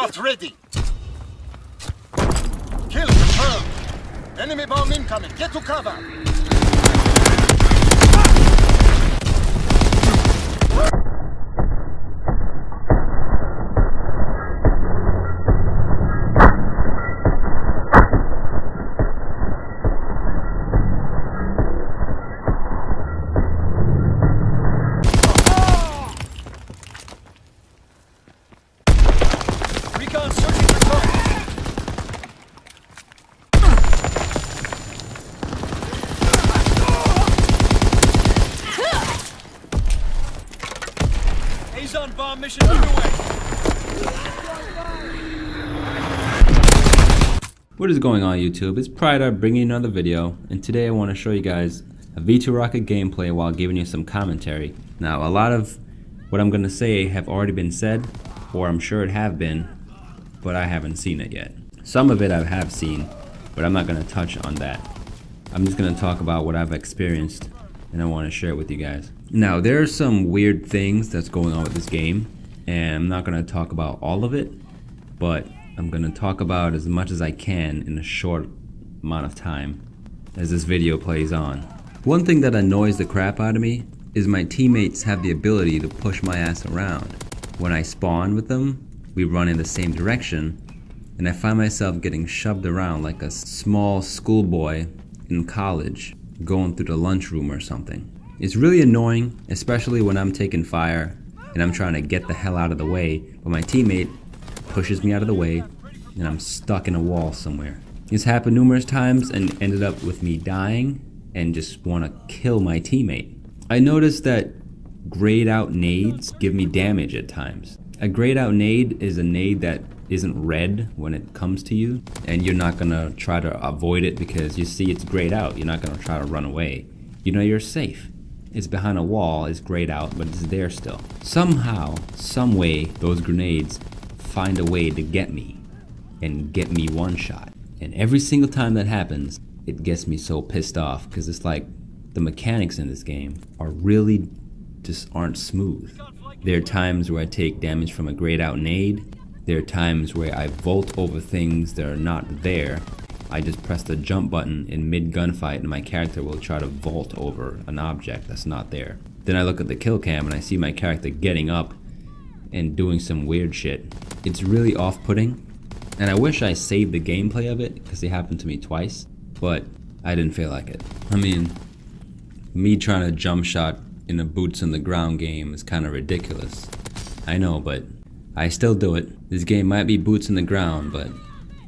Aircraft ready. Kill confirmed. Enemy bomb incoming. Get to cover. Recon searching for targets. Azon bomb mission underway. What is going on YouTube? It's Pryda bringing another video, and today I want to show you guys a V2 Rocket gameplay while giving you some commentary. Now a lot of what I'm going to say have already been said, or I'm sure it have been, but I haven't seen it yet. Some of it I have seen, but I'm not going to touch on that. I'm just going to talk about what I've experienced, and I want to share it with you guys. Now there are some weird things that's going on with this game, and I'm not going to talk about all of it, but I'm going to talk about as much as I can in a short amount of time as this video plays on. One thing that annoys the crap out of me is my teammates have the ability to push my ass around. When I spawn with them, we run in the same direction, and I find myself getting shoved around like a small schoolboy in college going through the lunchroom or something. It's really annoying, especially when I'm taking fire and I'm trying to get the hell out of the way, but my teammate pushes me out of the way and I'm stuck in a wall somewhere. This happened numerous times and ended up with me dying and just want to kill my teammate. I noticed that grayed out nades give me damage at times. A grayed out nade is a nade that isn't red when it comes to you, and you're not gonna try to avoid it because you see it's grayed out. You're not gonna try to run away. You know you're safe. It's behind a wall, it's grayed out, but it's there still. Somehow, some way, those grenades find a way to get me and get me one shot. And every single time that happens, it gets me so pissed off because it's like the mechanics in this game are really just aren't smooth. There are times where I take damage from a grayed out nade. There are times where I vault over things that are not there. I just press the jump button in mid gunfight and my character will try to vault over an object that's not there. Then I look at the kill cam and I see my character getting up and doing some weird shit. It's really off-putting, and I wish I saved the gameplay of it because it happened to me twice, but I didn't feel like it. I mean, me trying to jump shot in a boots on the ground game is kind of ridiculous. I know, but I still do it. This game might be boots in the ground, but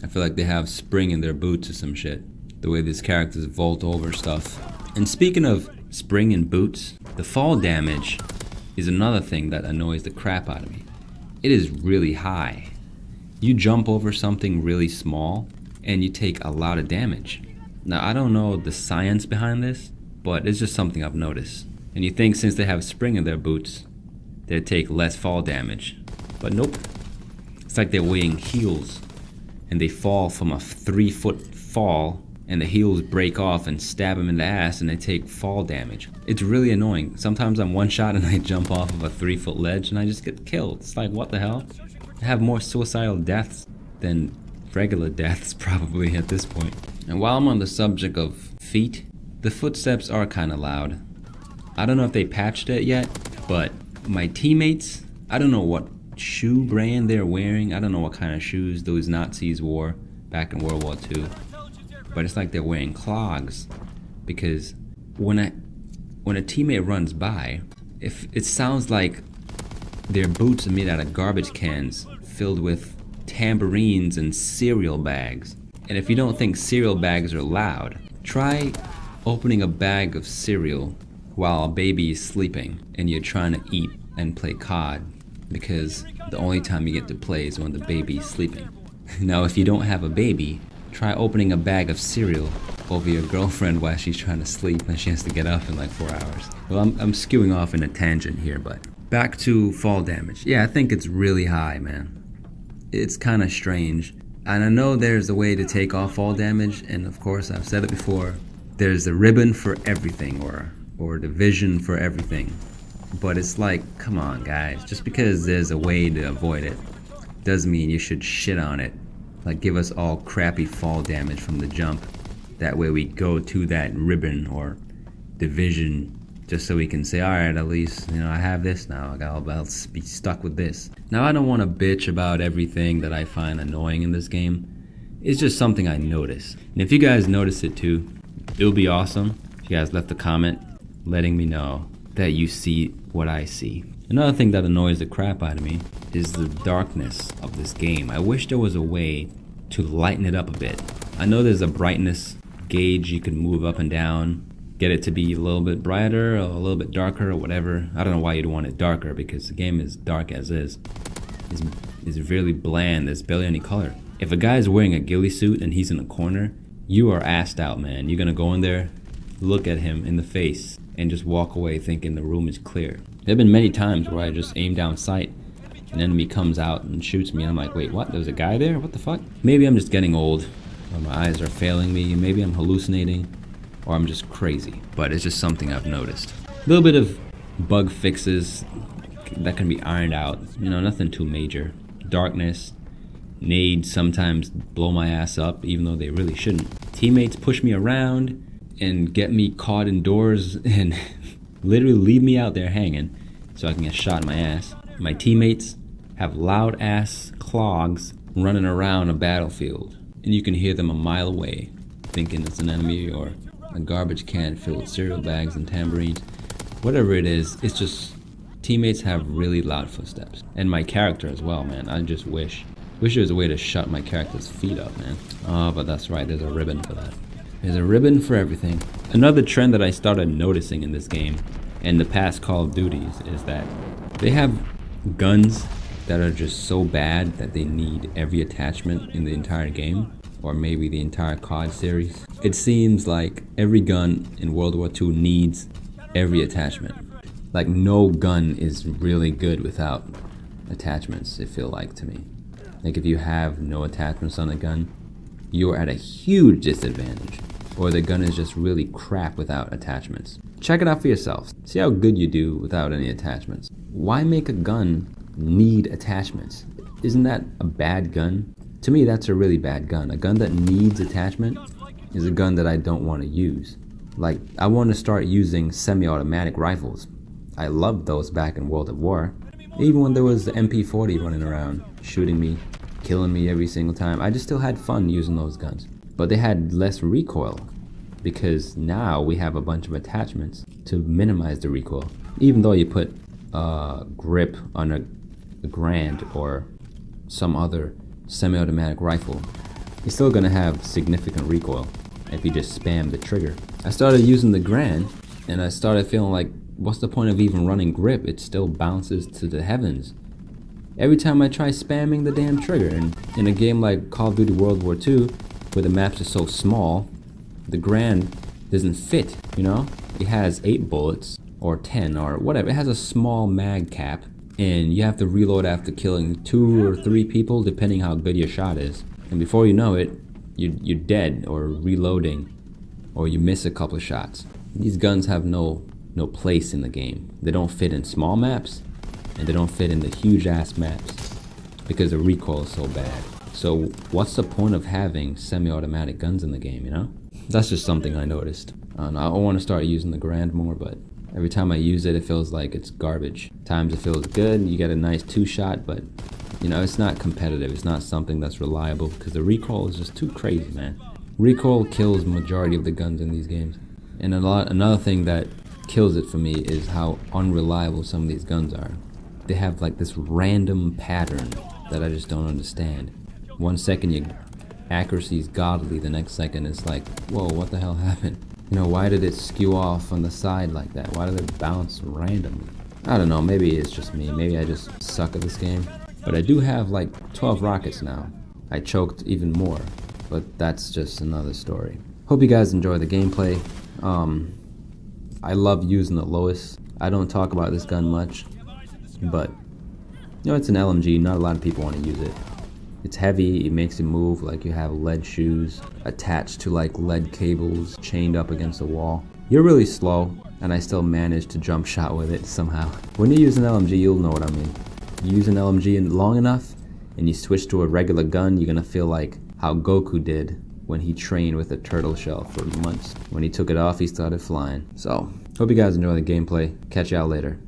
I feel like they have spring in their boots or some shit. The way these characters vault over stuff. And speaking of spring and boots, the fall damage is another thing that annoys the crap out of me. It is really high. You jump over something really small and you take a lot of damage. Now I don't know the science behind this, but it's just something I've noticed. And you think since they have spring in their boots, they'd take less fall damage. But nope. It's like they're wearing heels and they fall from a 3-foot fall and the heels break off and stab them in the ass and they take fall damage. It's really annoying. Sometimes I'm one shot and I jump off of a 3-foot ledge and I just get killed. It's like, what the hell? I have more suicidal deaths than regular deaths probably at this point. And while I'm on the subject of feet, the footsteps are kind of loud. I don't know if they patched it yet, but my teammates, I don't know what shoe brand they're wearing. I don't know what kind of shoes those Nazis wore back in World War II. But it's like they're wearing clogs, because when a teammate runs by, if it sounds like their boots are made out of garbage cans filled with tambourines and cereal bags. And if you don't think cereal bags are loud, try opening a bag of cereal while a baby is sleeping and you're trying to eat and play COD, because the only time you get to play is when the baby is sleeping. Now if you don't have a baby, try opening a bag of cereal over your girlfriend while she's trying to sleep and she has to get up in like 4 hours. Well, I'm skewing off in a tangent here, but back to fall damage. Yeah, I think it's really high, man. It's kind of strange. And I know there's a way to take off fall damage, and of course I've said it before, there's a ribbon for everything, or the vision for everything. But it's like, come on guys, just because there's a way to avoid it does mean you should shit on it. Like, give us all crappy fall damage from the jump. That way we go to that ribbon or division just so we can say, alright, at least, I have this now. I'll be stuck with this. Now, I don't want to bitch about everything that I find annoying in this game. It's just something I notice. And if you guys notice it too, it would be awesome if you guys left a comment letting me know that you see what I see. Another thing that annoys the crap out of me is the darkness of this game. I wish there was a way to lighten it up a bit. I know there's a brightness gauge you can move up and down, get it to be a little bit brighter or a little bit darker or whatever. I don't know why you'd want it darker, because the game is dark as is. It's really bland, there's barely any color. If a guy's wearing a ghillie suit and he's in a corner, you are assed out, man. You're gonna go in there, look at him in the face, and just walk away thinking the room is clear. There have been many times where I just aim down sight, an enemy comes out and shoots me, and I'm like, wait, what? There's a guy there? What the fuck? Maybe I'm just getting old, or my eyes are failing me, maybe I'm hallucinating, or I'm just crazy. But it's just something I've noticed. A little bit of bug fixes that can be ironed out, nothing too major. Darkness, nades sometimes blow my ass up, even though they really shouldn't. Teammates push me around and get me caught indoors and literally leave me out there hanging so I can get shot in my ass. My teammates have loud ass clogs running around a battlefield, and you can hear them a mile away, thinking it's an enemy or a garbage can filled with cereal bags and tambourines. Whatever it is, it's just teammates have really loud footsteps. And my character as well, man. I just wish there was a way to shut my character's feet up, man. Oh, but that's right, there's a ribbon for that. There's a ribbon for everything. Another trend that I started noticing in this game and the past Call of Duties is that they have guns that are just so bad that they need every attachment in the entire game, or maybe the entire COD series. It seems like every gun in World War II needs every attachment. Like, no gun is really good without attachments, it feels like to me. Like, if you have no attachments on a gun, you're at a huge disadvantage. Or the gun is just really crap without attachments. Check it out for yourself. See how good you do without any attachments. Why make a gun need attachments? Isn't that a bad gun? To me, that's a really bad gun. A gun that needs attachment is a gun that I don't want to use. Like, I want to start using semi-automatic rifles. I loved those back in World at War. Even when there was the MP40 running around, shooting me, killing me every single time, I just still had fun using those guns. But they had less recoil, because now we have a bunch of attachments to minimize the recoil. Even though you put a grip on a Grand or some other semi-automatic rifle, you're still gonna have significant recoil if you just spam the trigger. I started using the Grand, and I started feeling like, what's the point of even running grip? It still bounces to the heavens every time I try spamming the damn trigger. And in a game like Call of Duty World War II, where the maps are so small, the Grand doesn't fit, It has 8 bullets, or 10, or whatever. It has a small mag cap, and you have to reload after killing 2 or 3 people, depending how good your shot is. And before you know it, you're dead, or reloading, or you miss a couple of shots. These guns have no place in the game. They don't fit in small maps, and they don't fit in the huge ass maps, because the recoil is so bad. So what's the point of having semi-automatic guns in the game, That's just something I noticed. I want to start using the Grand more, but every time I use it, it feels like it's garbage. Times it feels good, you get a nice 2-shot, but it's not competitive. It's not something that's reliable, because the recoil is just too crazy, man. Recoil kills majority of the guns in these games. And another thing that kills it for me is how unreliable some of these guns are. They have like this random pattern that I just don't understand. 1 second your accuracy is godly, the next second it's like, whoa, what the hell happened? Why did it skew off on the side like that? Why did it bounce randomly? I don't know, maybe it's just me. Maybe I just suck at this game. But I do have like 12 rockets now. I choked even more, but that's just another story. Hope you guys enjoy the gameplay. I love using the Lois. I don't talk about this gun much, but it's an LMG. Not a lot of people want to use it. It's heavy, it makes you move like you have lead shoes attached to like lead cables chained up against a wall. You're really slow, and I still managed to jump shot with it somehow. When you use an LMG, you'll know what I mean. You use an LMG long enough, and you switch to a regular gun, you're gonna feel like how Goku did when he trained with a turtle shell for months. When he took it off, he started flying. So, hope you guys enjoy the gameplay. Catch y'all later.